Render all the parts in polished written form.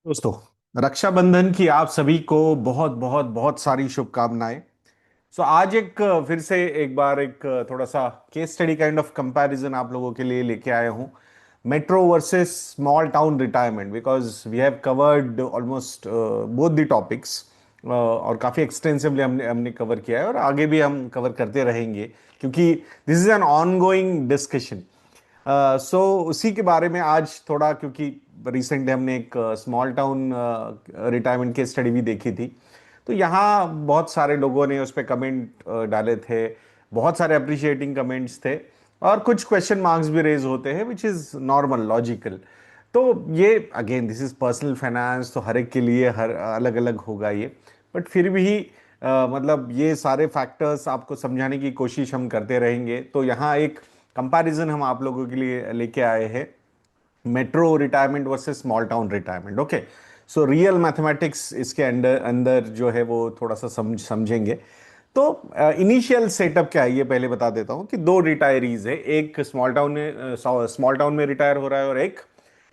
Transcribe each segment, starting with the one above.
दोस्तों, रक्षाबंधन की आप सभी को बहुत बहुत बहुत सारी शुभकामनाएं। आज एक फिर से एक बार एक थोड़ा सा case study kind of comparison आप लोगों के लिए लेके आया हूं। Metro versus small town retirement, because we have covered almost both the topics और काफी एक्सटेंसिवली हमने हमने कवर किया है और आगे भी हम कवर करते रहेंगे, क्योंकि this is an on going discussion. उसी के बारे में आज थोड़ा, क्योंकि रिसेंटली हमने एक small town retirement case study भी देखी थी। तो यहाँ बहुत सारे लोगों ने उस पर कमेंट डाले थे, बहुत सारे अप्रिशिएटिंग कमेंट्स थे और कुछ क्वेश्चन मार्क्स भी रेज होते हैं, विच इज नॉर्मल लॉजिकल। तो ये again this is personal finance, तो हर एक के लिए हर अलग अलग होगा ये। बट फिर भी मतलब ये सारे फैक्टर्स आपको समझाने की कोशिश हम करते रहेंगे। तो यहाँ एक कंपैरिजन हम आप लोगों के लिए लेके आए हैं, metro retirement versus small town retirement. Okay, so real mathematics इसके अंदर अंदर जो है वो थोड़ा सा समझेंगे। तो इनिशियल सेटअप क्या है ये पहले बता देता हूँ कि दो रिटायरीज है, एक स्मॉल टाउन में रिटायर हो रहा है और एक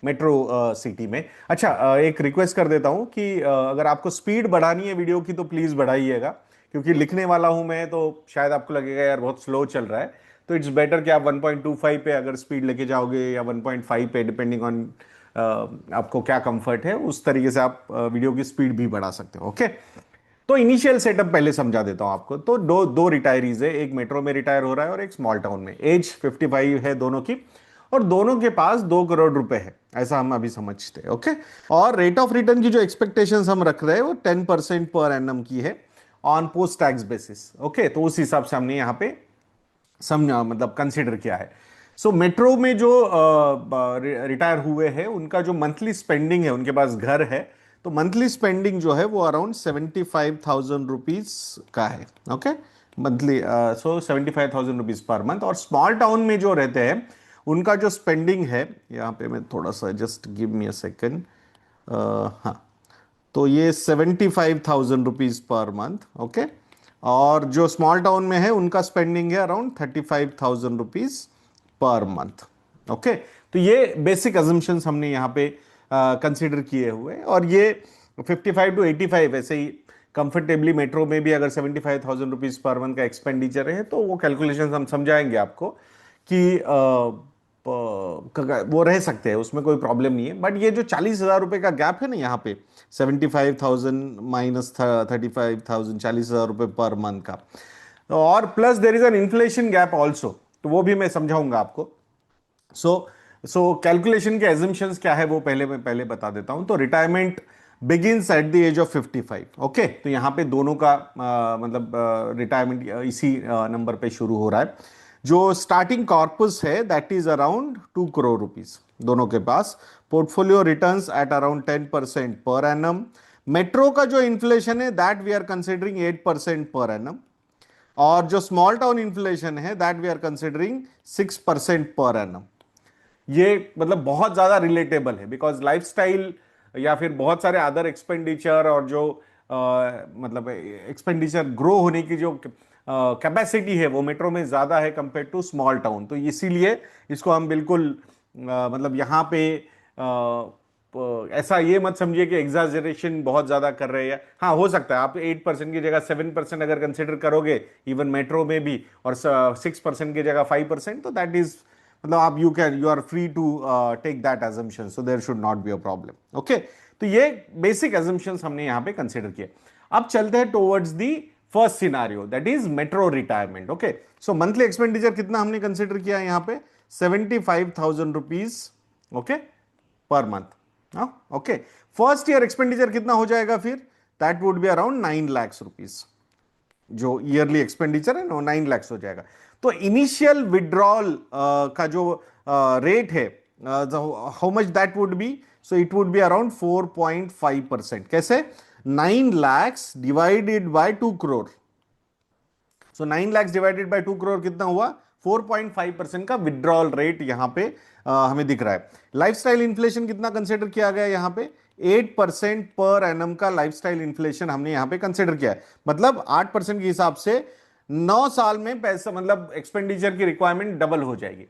मेट्रो सिटी में। अच्छा, एक रिक्वेस्ट कर देता हूँ कि अगर आपको स्पीड बढ़ानी है वीडियो की तो प्लीज बढ़ाइएगा, क्योंकि लिखने वाला हूं मैं तो शायद आपको लगेगा यार बहुत स्लो चल रहा है। तो इट्स बेटर कि आप 1.25 पे अगर स्पीड लेके जाओगे या 1.5 पे, डिपेंडिंग ऑन आपको क्या कंफर्ट है, उस तरीके से आप वीडियो की स्पीड भी बढ़ा सकते हो। ओके, तो इनिशियल सेटअप पहले समझा देता हूं आपको। तो दो दो रिटायरीज है, एक मेट्रो में रिटायर हो रहा है और एक स्मॉल टाउन में। एज 55 है दोनों की और दोनों के पास 2 करोड़ रुपए है, ऐसा हम अभी समझते हैं। ओके, और रेट ऑफ रिटर्न की जो एक्सपेक्टेशंस हम रख रहे हैं वो 10% पर एनम की है on post tax basis. Okay, तो उस हिसाब से हमने यहाँ पे समझा, मतलब कंसिडर किया है। मेट्रो में जो रिटायर हुए हैं उनका जो मंथली स्पेंडिंग है, उनके पास घर है, तो मंथली स्पेंडिंग जो है वो अराउंड 75,000 रुपीज का है। Okay, monthly, 75,000 rupees per month. और स्मॉल टाउन में जो रहते हैं उनका जो स्पेंडिंग है, यहाँ पे मैं थोड़ा सा, just give me a second. हाँ, तो ये 75,000 रुपीज पर मंथ। ओके, और जो स्मॉल टाउन में है उनका स्पेंडिंग है around 35,000 rupees per month. Okay, तो ये बेसिक अजम्पशंस हमने यहाँ पे कंसिडर किए हुए, और ये 55 to 85 ऐसे ही कंफर्टेबली मेट्रो में भी अगर 75,000 रुपीज पर मंथ का एक्सपेंडिचर है तो वो कैलकुलेशन हम समझाएंगे आपको कि वो रह सकते हैं, उसमें कोई प्रॉब्लम नहीं है। बट ये जो 40,000 रुपए का गैप है ना यहाँ पे, 75,000 माइनस 35,000, 40,000 रुपए पर मंथ का, और plus there is an inflation gap also, तो वो भी मैं समझाऊंगा आपको। सो कैलकुलेशन के एजम्पशंस क्या है वो पहले मैं पहले बता देता हूं। तो retirement begins at the age of 55। Okay, तो यहां पे दोनों का मतलब रिटायरमेंट इसी नंबर पे शुरू हो रहा है। जो स्टार्टिंग कॉर्पस है that is around 2 crore rupees दोनों के पास। Portfolio returns at around 10% per annum. Metro का जो इन्फ्लेशन है दैट वी आर कंसिडरिंग 8% पर एनम, और जो स्मॉल टाउन इन्फ्लेशन है that we are considering 6% per annum. ये मतलब बहुत ज्यादा रिलेटेबल है, बिकॉज लाइफस्टाइल या फिर बहुत सारे अदर एक्सपेंडिचर और जो मतलब एक्सपेंडिचर ग्रो होने की जो कैपेसिटी है वो मेट्रो में ज्यादा है कंपेयर टू स्मॉल टाउन। तो इसीलिए इसको हम बिल्कुल मतलब यहाँ पे ऐसा ये मत समझिए कि एग्जाजरेशन बहुत ज्यादा कर रहे हैं। हाँ, हो सकता है आप 8% की जगह 7% अगर कंसिडर करोगे इवन मेट्रो में भी, और 6% की जगह 5%, तो दैट इज मतलब आप you are free to take that assumption, so there should not be a problem. Okay, तो ये बेसिक एजम्पशंस हमने यहां पे कंसिडर किए। अब चलते हैं towards the first scenario, that is metro retirement. Okay, so monthly expenditure कितना हमने कंसिडर किया है यहां पे, 75,000 रुपीज। ओके, पर month. Okay, first year expenditure कितना हो जाएगा फिर, that would be around 9 lakh rupees. जो ईयरली एक्सपेंडिचर है ना 9 लाख हो जाएगा। तो इनिशियल विड्रॉल का जो रेट है, how much that would be, so it would be around 4.5%। कैसे, 9 lakh divided by 2 crore. So 9 lakh divided by 2 crore कितना हुआ, 4.5% का विड्रॉल रेट यहां पे हमें दिख रहा है। लाइफस्टाइल इन्फ्लेशन कितना कंसिडर किया गया यहां पे, 8% पर एनम का लाइफस्टाइल इन्फ्लेशन हमने यहां पे कंसिडर किया है। मतलब 8% के हिसाब से 9 साल में पैसा मतलब एक्सपेंडिचर की रिक्वायरमेंट डबल हो जाएगी।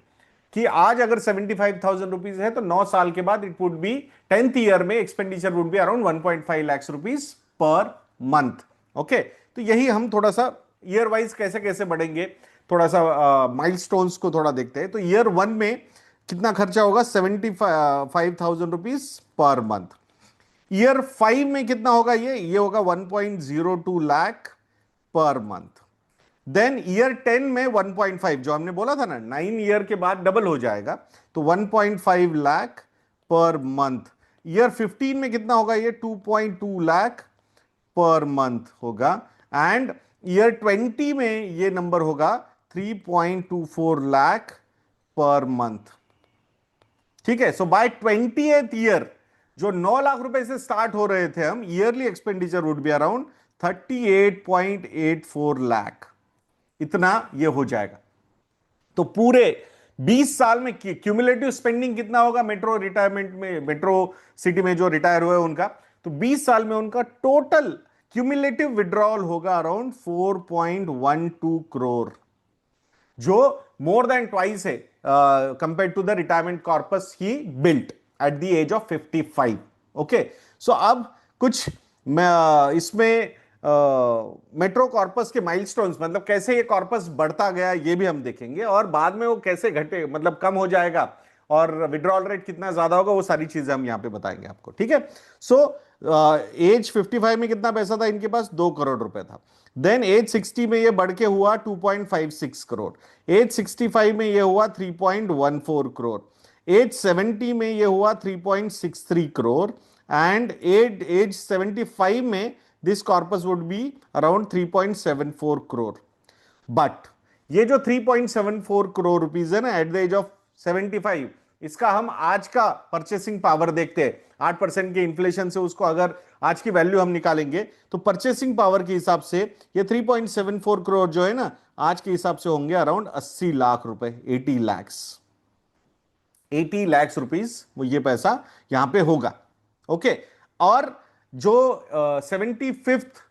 कि आज अगर 75,000 रुपीज है तो 9 साल के बाद it would be 10th year में expenditure would be around 1.5 lakh rupees per month. Okay, तो यही हम थोड़ा सा ईयर वाइज कैसे कैसे बढ़ेंगे, थोड़ा सा माइलस्टोन्स को थोड़ा देखते हैं। तो ईयर 1 में कितना खर्चा होगा, 75,000 रुपीज पर मंथ। ईयर 5 में कितना होगा, ये होगा 1.02 lakh per month. Then year 10 में 1.5, जो हमने बोला था ना 9 ईयर के बाद डबल हो जाएगा, तो 1.5 लाख पर मंथ। ईयर 15 में कितना होगा, ये 2.2 लाख पर मंथ होगा। एंड ईयर 20 में ये नंबर होगा 3.24 लाख पर मंथ। ठीक है, सो बाय 20th ईयर जो 9 लाख रुपए से स्टार्ट हो रहे थे हम, yearly expenditure would be around 38.84 lakh, इतना ये हो जाएगा। तो पूरे 20 साल में क्यूमुलेटिव स्पेंडिंग कितना होगा मेट्रो रिटायरमेंट में, मेट्रो सिटी में जो रिटायर हुए उनका, तो 20 साल में उनका टोटल क्यूमुलेटिव विड्रॉल होगा अराउंड 4.12 करोड़, जो मोर देन ट्वाइस है compare to the retirement corpus he built at the age of 55। Okay, so अब कुछ इसमें मेट्रो कॉर्पस के माइलस्टोन्स, मतलब कैसे ये कॉर्पस बढ़ता गया ये भी हम देखेंगे, और बाद में वो कैसे घटे, मतलब कम हो जाएगा, और विड्रॉल रेट कितना ज्यादा होगा, वो सारी चीजें हम यहां पे बताएंगे आपको। ठीक है, सो एज 55 में कितना पैसा था इनके पास, 2 करोड़ रुपए था। देन एज 60 में ये बढ़ के हुआ 2.56 करोड़, एज 65 में ये हुआ 3.14 करोड़, एज 70 में ये हुआ 3.63 करोड़, एंड एज 75 में this corpus would be around 3.74 crore. But ये जो 3.74 करोड़ रुपीज है ना एट द एज ऑफ 75, इसका हम आज का परचेसिंग पावर देखते हैं, 8% के इन्फ्लेशन से उसको अगर आज की वैल्यू हम निकालेंगे तो परचेसिंग पावर के हिसाब से ये 3.74 करोड़ जो है ना आज के हिसाब से होंगे अराउंड 80 लाख रुपए, 80 लाख रुपीज, वो ये पैसा यहां पे होगा। ओके, और जो 75th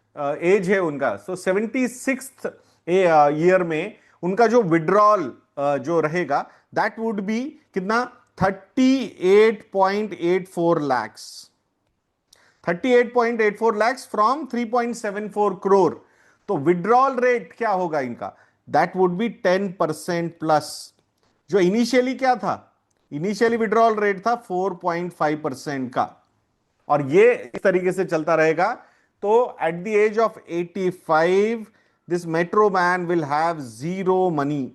एज है उनका, सो 76th ईयर में उनका जो विड्रॉल जो रहेगा दैट वुड बी कितना, 38.84 लैक्स, 38.84 लैक्स फ्रॉम 3.74 करोड़। तो विड्रॉल रेट क्या होगा इनका, दैट वुड बी 10% प्लस। जो इनिशियली क्या था, इनिशियली विड्रॉल रेट था 4.5% का, और ये इस तरीके से चलता रहेगा। तो at the age of 85 this metro man will have zero money,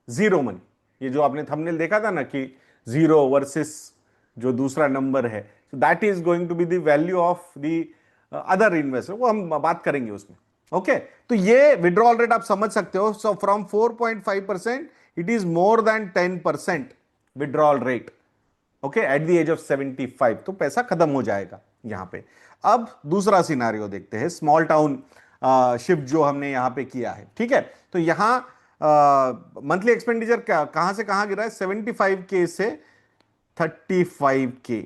zero money. ये जो आपने थंबनेल देखा था ना कि जीरो वर्सेस जो दूसरा नंबर है, so that is going to be the value of the other investor, वो हम बात करेंगे उसमें। ओके, तो ये विड्रॉल रेट आप समझ सकते हो। So from 4.5% it is more than 10% withdrawal rate, okay, at the age of 75, तो पैसा खत्म हो जाएगा यहां पे। अब दूसरा सिनारियो देखते हैं, स्मॉल टाउन शिफ्ट जो हमने यहां पे किया है। ठीक है, तो यहां मंथली एक्सपेंडिचर कहां से कहां गिरा है, 75K से 35K।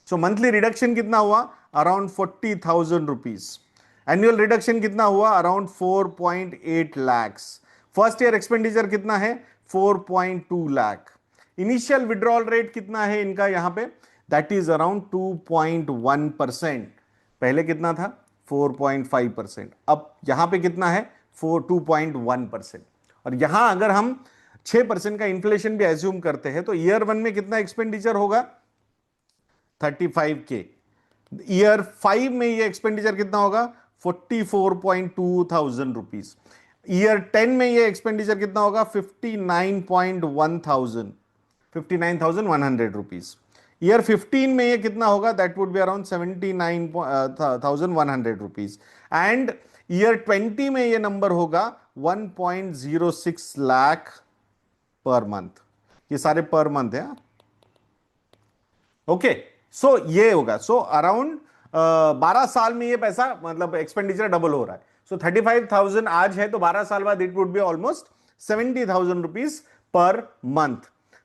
सो मंथली रिडक्शन कितना हुआ, अराउंड 40,000 रुपीज। एनुअल रिडक्शन कितना हुआ, around 4.8 lakhs. First year expenditure कितना है, 4.2 लाख। इनिशियल विड्रॉल रेट कितना है इनका यहां पे, दैट इज अराउंड 2.1%। पहले कितना था, 4.5%। अब यहां पे कितना है, 2.1%। और यहां अगर हम 6% का इन्फ्लेशन भी एज्यूम करते हैं तो ईयर 1 में कितना एक्सपेंडिचर होगा, 35K। ईयर 5 में ये एक्सपेंडिचर कितना होगा, 44.2 थाउजेंड रुपीज। ईयर 10 में ये एक्सपेंडिचर कितना होगा, 59,100 रुपीज। ईयर 15 में ये कितना होगा, that would be around 79,100 rupees. And year 20 में ये नंबर होगा 1.06 लाख पर मंथ। ये सारे पर मंथ है। ओके, सो ये होगा, सो अराउंड 12 साल में ये पैसा, मतलब एक्सपेंडिचर डबल हो रहा है। सो 35,000 आज है, तो 12 साल बाद it would be almost 70,000 rupees per month.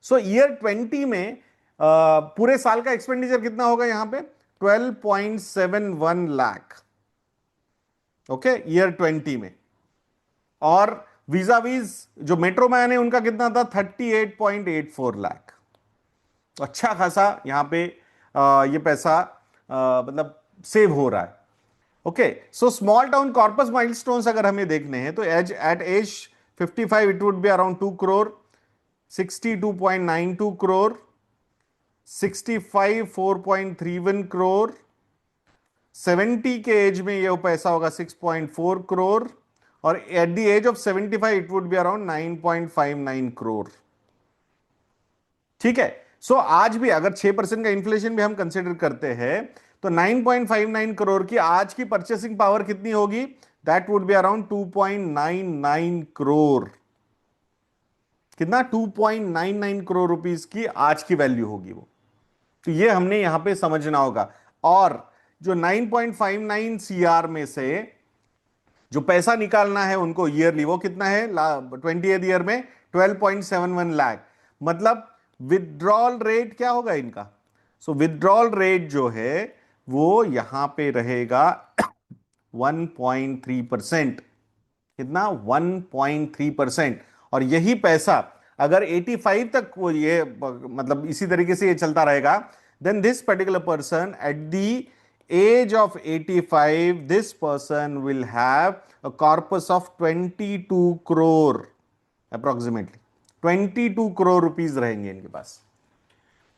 So year 20 में पूरे साल का एक्सपेंडिचर कितना होगा यहां पे, 12.71 लाख। ओके, ईयर 20 में। और वीजा वीज जो मेट्रो मैन है उनका कितना था, 38.84 लाख। तो अच्छा खासा यहां पे ये पैसा मतलब सेव हो रहा है। Okay, so small town corpus milestones अगर हमें देखने हैं तो age at age 55 it would be around 2 crore, 62.92 crore, 65 4.31 crore, 70 के एज में ये पैसा होगा 6.4 करोड़, और at the age of 75 it would be around 9.59 crore. ठीक है, सो आज भी अगर 6% का इन्फ्लेशन भी हम कंसिडर करते हैं तो 9.59 करोड़ की आज की परचेसिंग पावर कितनी होगी, that would be around 2.99 crore. कितना, 2.99 करोड़ रुपीस की आज की वैल्यू होगी वो। तो ये हमने यहां पे समझना होगा। और जो 9.59 सीआर में से जो पैसा निकालना है उनको ईयरली, वो कितना है 20th ईयर में 12.71 लाख। मतलब विथड्रॉल रेट क्या होगा इनका, सो विथड्रॉल रेट जो है वो यहां पे रहेगा 1.3%। कितना, 1.3%। और यही पैसा अगर 85 तक वो ये मतलब इसी तरीके से ये चलता रहेगा, then this particular person at the age of 85 this person will have a corpus of 22 crore approximately. 22 crore rupees रहेंगे इनके पास।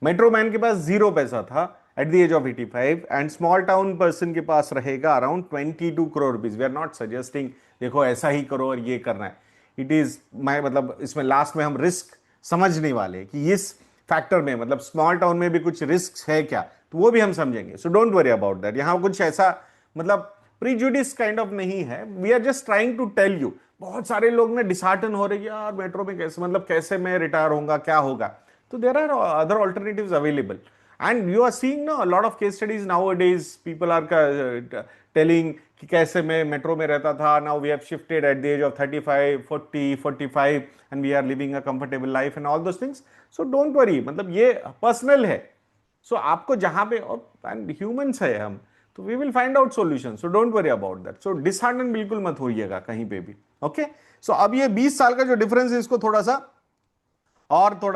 मेट्रो मैन के पास जीरो पैसा था at the age of 85, and small town person के पास रहेगा around 22 crore rupees. We are not suggesting देखो ऐसा ही करो और ये करना है, इट इज मैं मतलब इसमें लास्ट में हम रिस्क समझने वाले कि इस फैक्टर में मतलब स्मॉल टाउन में भी कुछ रिस्क है क्या, तो वो भी हम समझेंगे। So don't worry about that. यहां कुछ ऐसा मतलब प्रीजुडिस काइंड ऑफ नहीं है, we are just trying to tell you. बहुत सारे लोग ना डिसहार्टन हो रहे हैं यार मेट्रो में कैसे, मतलब कैसे मैं रिटायर होऊंगा, क्या होगा। So there are other alternatives available, and you are seeing now a lot of case studies nowadays. People are telling कि कैसे मैं मेट्रो में रहता था, now we have shifted at the age of 35, 40, 45 and we are living a comfortable life and all those things. So don't worry, मतलब ये personal है। सो आपको जहां पे, एंड ह्यूमंस है हम, तो we will find out solution. So don't worry about that. So dishearten बिल्कुल मत होइएगा कहीं पे भी। ओके, सो अब ये 20 साल का जो डिफरेंस है इसको थोड़ा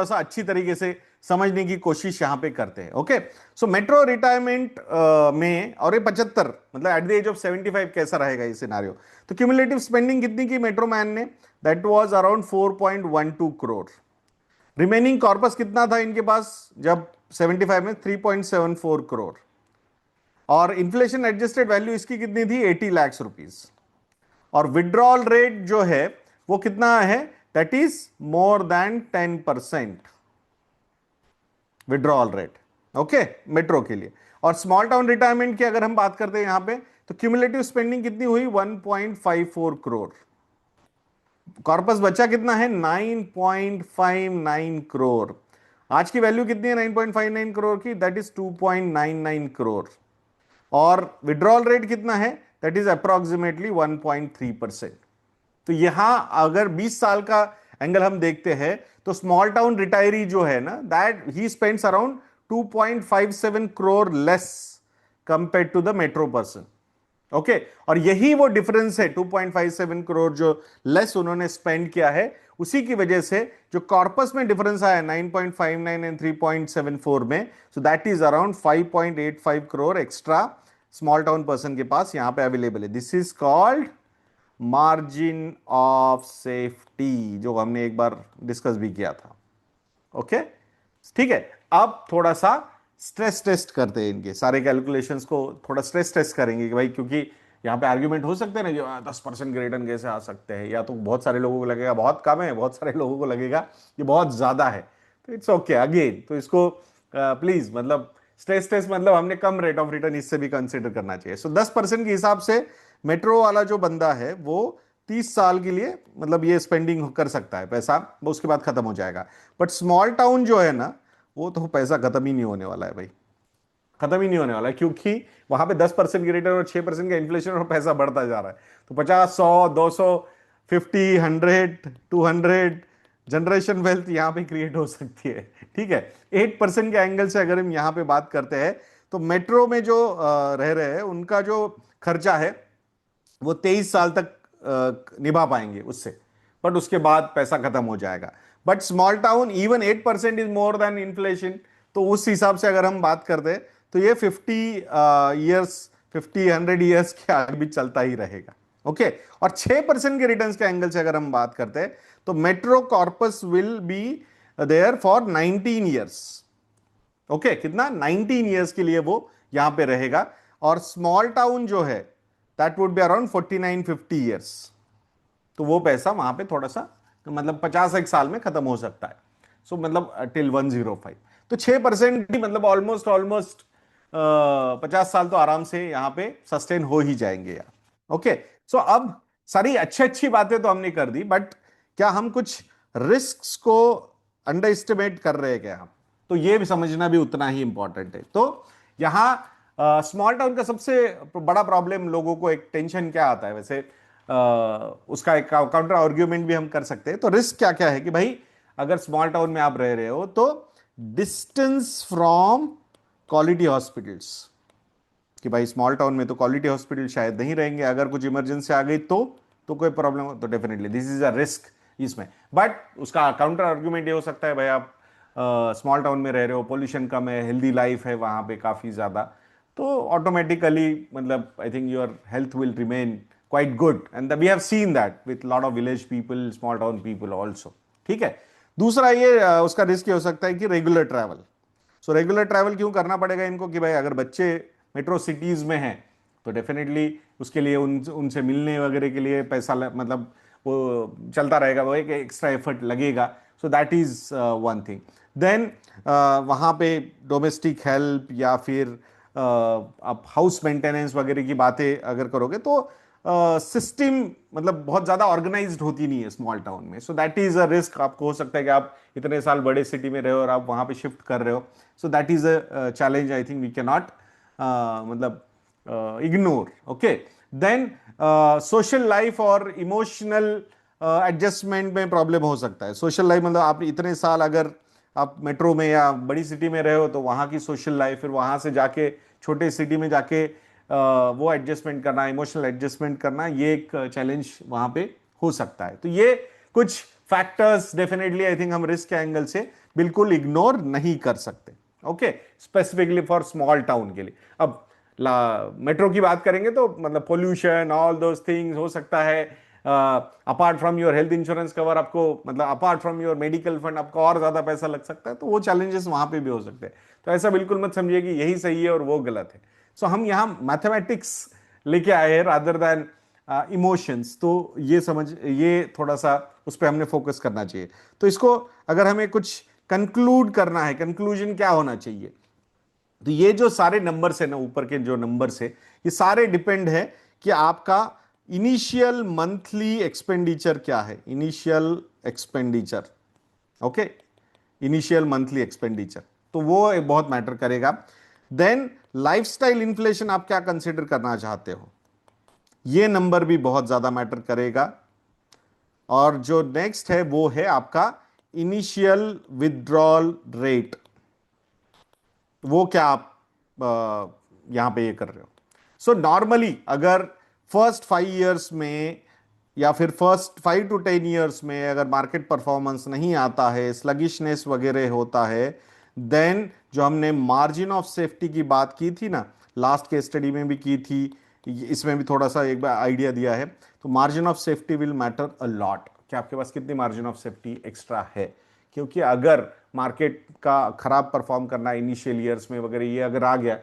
सा अच्छी तरीके से समझने की कोशिश यहां पे करते हैं। ओके, सो मेट्रो रिटायरमेंट में और ये 75 मतलब एट द एज ऑफ 75 कैसा रहेगा ये सिनारियो। तो क्यूमुलेटिव स्पेंडिंग कितनी की मेट्रो मैन ने, that was around 4.12 crore. Remaining corpus कितना था इनके पास जब 75 में, 3.74 करोड़। और इंफ्लेशन एडजस्टेड वैल्यू इसकी कितनी थी, 80 लाख रुपीस। और विड्रॉल रेट जो है वो कितना है, that is more than 10% withdrawal rate. Okay, metro के लिए। और स्मॉल टाउन रिटायरमेंट की अगर हम बात करते हैं यहां पे, तो क्यूमुलेटिव स्पेंडिंग कितनी हुई, 1.54 करोड़। कॉर्पस बचा कितना है, 9.59 करोड़। आज की वैल्यू कितनी है 9.59 करोड़ की, दैट इज 2.99 करोड़। और विड्रॉल रेट कितना है, दैट इज अप्रोक्सीमेटली 1.3%। तो यहां अगर 20 साल का एंगल हम देखते हैं तो स्मॉल टाउन रिटायरी जो है ना, दैट ही स्पेंड्स अराउंड 2.57 करोड़ less compare to the metro person. Okay, और यही वो डिफरेंस है 2.57 करोड़ जो लेस उन्होंने स्पेंड किया है, उसी की वजह से जो कॉर्पस में डिफरेंस आया 9.59 एंड 3.74 में, सो that is around 5.85 crore extra small town person के पास यहां पे अवेलेबल है। This is called margin of safety, जो हमने एक बार डिस्कस भी किया था। ओके, ठीक है। अब थोड़ा सा स्ट्रेस टेस्ट करते हैं, इनके सारे कैलकुलेशंस को थोड़ा स्ट्रेस टेस्ट करेंगे कि भाई, क्योंकि यहां पे आर्ग्यूमेंट हो सकते हैं ना कि 10% के रिटर्न कैसे आ सकते हैं, या तो बहुत सारे लोगों को लगेगा बहुत कम है, बहुत सारे लोगों को लगेगा ये बहुत ज्यादा है। तो इट्स ओके अगेन, तो इसको प्लीज मतलब स्ट्रेस टेस्ट मतलब हमने कम रेट ऑफ रिटर्न इससे भी कंसिडर करना चाहिए। सो 10% के हिसाब से मेट्रो वाला जो बंदा है वो 30 साल के लिए मतलब ये स्पेंडिंग कर सकता है पैसा, वो उसके बाद खत्म हो जाएगा। बट स्मॉल टाउन जो है ना, वो तो पैसा खत्म ही नहीं होने वाला है भाई, खत्म ही नहीं होने वाला है, क्योंकि वहां पे 10% की रिटर्न और 6% का इन्फ्लेशन और पैसा बढ़ता जा रहा है। तो 50, 100, 200, 50, 100, 200 जनरेशन वेल्थ यहां पे क्रिएट हो सकती है। ठीक है, 8% के एंगल से अगर हम यहां पे बात करते हैं तो मेट्रो में जो रह रहे हैं उनका जो खर्चा है वो 23 साल तक निभा पाएंगे उससे। बट उसके बाद पैसा खत्म हो जाएगा। But small town even 8% is more then inflation. तो उस हिसाब से अगर हम बात करते हैं तो ये 50 ईयर्स, 50-100 ईयर्स के आगे भी चलता ही रहेगा। ओके। और 6% के रिटर्न्स के एंगल से अगर हम बात करते हैं तो metro corpus will be there for 19 years. Okay, कितना? 19 ईयर्स के लिए वो यहां पे रहेगा। और स्मॉल टाउन जो है that would be around 49-50 years. तो वो पैसा वहां पे थोड़ा सा मतलब 50 एक साल में खत्म हो सकता है। सो मतलब टिल 105। तो 6% ही मतलब ऑलमोस्ट ऑलमोस्ट 50 साल तो आराम से यहां पे सस्टेन हो ही जाएंगे यार। ओके। सो अब सारी अच्छी अच्छी बातें तो हमने कर दी, बट क्या हम कुछ रिस्क को अंडर एस्टिमेट कर रहे हैं क्या हम? तो ये भी समझना भी उतना ही इंपॉर्टेंट है। तो यहां स्मॉल टाउन का सबसे बड़ा प्रॉब्लम, लोगों को एक टेंशन क्या आता है वैसे, उसका एक काउंटर आर्ग्यूमेंट भी हम कर सकते हैं। तो रिस्क क्या क्या है कि भाई अगर स्मॉल टाउन में आप रह रहे हो तो डिस्टेंस फ्रॉम क्वालिटी हॉस्पिटल्स, कि भाई स्मॉल टाउन में तो क्वालिटी हॉस्पिटल शायद नहीं रहेंगे, अगर कुछ इमरजेंसी आ गई तो कोई प्रॉब्लम हो तो definitely this is a risk इसमें। बट उसका काउंटर आर्ग्यूमेंट ये हो सकता है भाई आप स्मॉल टाउन में रह रहे हो, पोल्यूशन कम है, हेल्दी लाइफ है वहां पे काफी ज्यादा, तो ऑटोमेटिकली मतलब I think your health will remain quite good, and we have seen that with lot of village people, small town people also. ठीक है। दूसरा ये उसका रिस्क ये हो सकता है कि regular travel. So regular travel क्यों करना पड़ेगा इनको कि भाई अगर बच्चे मेट्रो सिटीज में हैं तो डेफिनेटली उसके लिए उनसे मिलने वगैरह के लिए पैसा मतलब वो चलता रहेगा, वो एक एक्स्ट्रा एफर्ट लगेगा। So that is one thing. Then वहाँ पे डोमेस्टिक हेल्प या फिर आप हाउस मेंटेनेंस वगैरह की बातें अगर करोगे तो सिस्टम मतलब बहुत ज्यादा ऑर्गेनाइज्ड होती नहीं है स्मॉल टाउन में। सो दैट इज अ रिस्क। आपको हो सकता है कि आप इतने साल बड़े सिटी में रहे हो और आप वहां पे शिफ्ट कर रहे हो। So that is a challenge I think we can not मतलब ignore. Okay. Then social life और इमोशनल एडजस्टमेंट में प्रॉब्लम हो सकता है। सोशल लाइफ मतलब आप इतने साल अगर आप मेट्रो में या बड़ी सिटी में रहे हो तो वहाँ की सोशल लाइफ, फिर वहाँ से जाके छोटे सिटी में जाके वो एडजस्टमेंट करना, इमोशनल एडजस्टमेंट करना, ये एक चैलेंज वहाँ पे हो सकता है। तो ये कुछ फैक्टर्स डेफिनेटली आई थिंक हम रिस्क के एंगल से बिल्कुल इग्नोर नहीं कर सकते। Okay, specifically for small town के लिए। अब मेट्रो की बात करेंगे तो मतलब पोल्यूशन, ऑल दोज थिंग्स हो सकता है। Apart from your health insurance cover आपको मतलब apart from your medical fund आपको और ज्यादा पैसा लग सकता है, तो वो चैलेंजेस वहां पे भी हो सकते हैं। तो ऐसा बिल्कुल मत समझिए कि यही सही है और वो गलत है। सो हम यहाँ मैथमेटिक्स लेके आए हैं रादर देन इमोशंस। तो ये समझ, ये थोड़ा सा उस पर हमने फोकस करना चाहिए। तो इसको अगर हमें कुछ कंक्लूड करना है, कंक्लूजन क्या होना चाहिए, तो ये जो सारे नंबर्स है ना, ऊपर के जो नंबर्स है, ये सारे डिपेंड है कि आपका इनिशियल मंथली एक्सपेंडिचर क्या है। Initial expenditure, okay, initial monthly expenditure, तो वो एक बहुत मैटर करेगा। देन लाइफस्टाइल इन्फ्लेशन आप क्या कंसिडर करना चाहते हो, ये नंबर भी बहुत ज्यादा मैटर करेगा। और जो नेक्स्ट है वो है आपका इनिशियल विथड्रॉल रेट, वो क्या आप यहां पे ये कर रहे हो। सो नॉर्मली अगर फर्स्ट 5 ईयर्स में या फिर फर्स्ट 5 to 10 ईयर्स में अगर मार्केट परफॉर्मेंस नहीं आता है, स्लगिशनेस वगैरह होता है, देन जो हमने मार्जिन ऑफ सेफ्टी की बात की थी ना, लास्ट के स्टडी में भी की थी, इसमें भी थोड़ा सा एक बार आइडिया दिया है। तो margin of safety will matter a lot कि आपके पास कितनी मार्जिन ऑफ सेफ्टी एक्स्ट्रा है। क्योंकि अगर मार्केट का खराब परफॉर्म करना इनिशियल ईयर्स में वगैरह ये अगर आ गया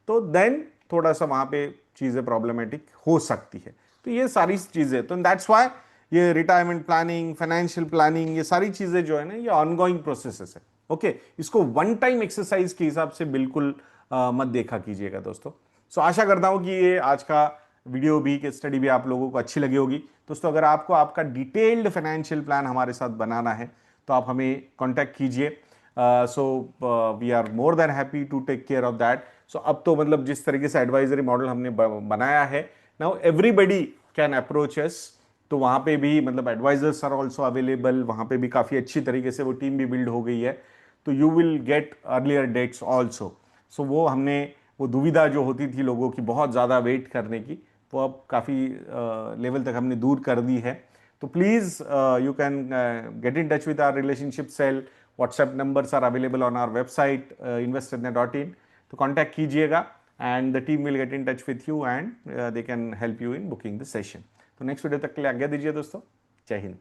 तो देन थोड़ा सा वहां पे चीजें प्रॉब्लमेटिक हो सकती है। तो ये सारी चीजें, तो दैट्स व्हाई ये रिटायरमेंट प्लानिंग, फाइनेंशियल प्लानिंग, ये सारी चीजें जो है ना, ये ऑनगोइंग प्रोसेसेस है। ओके, इसको वन टाइम एक्सरसाइज के हिसाब से बिल्कुल मत देखा कीजिएगा दोस्तों। सो आशा करता हूं कि ये आज का वीडियो भी, के स्टडी भी आप लोगों को अच्छी लगी होगी। दोस्तों अगर आपको आपका डिटेल्ड फाइनेंशियल प्लान हमारे साथ बनाना है तो आप हमें कांटेक्ट कीजिए। So we are more than happy to take care of that. So अब तो मतलब जिस तरीके से एडवाइजरी मॉडल हमने बनाया है, नाउ एवरीबडी कैन अप्रोच अस। तो वहां पे भी मतलब एडवाइजर्स आर आल्सो अवेलेबल, वहां पे भी काफी अच्छी तरीके से वो टीम भी बिल्ड हो गई है। तो you will get earlier dates also. So वो हमने वो दुविधा जो होती थी लोगों की बहुत ज़्यादा वेट करने की, वो अब काफ़ी लेवल तक हमने दूर कर दी है। तो please you can get in touch with our relationship cell. WhatsApp numbers are available on our website investindia.in. तो कॉन्टैक्ट कीजिएगा and the team will get in touch with you and they can help you in booking the session. तो next video तक के लिए आज्ञा दीजिए दोस्तों. जय हिंद.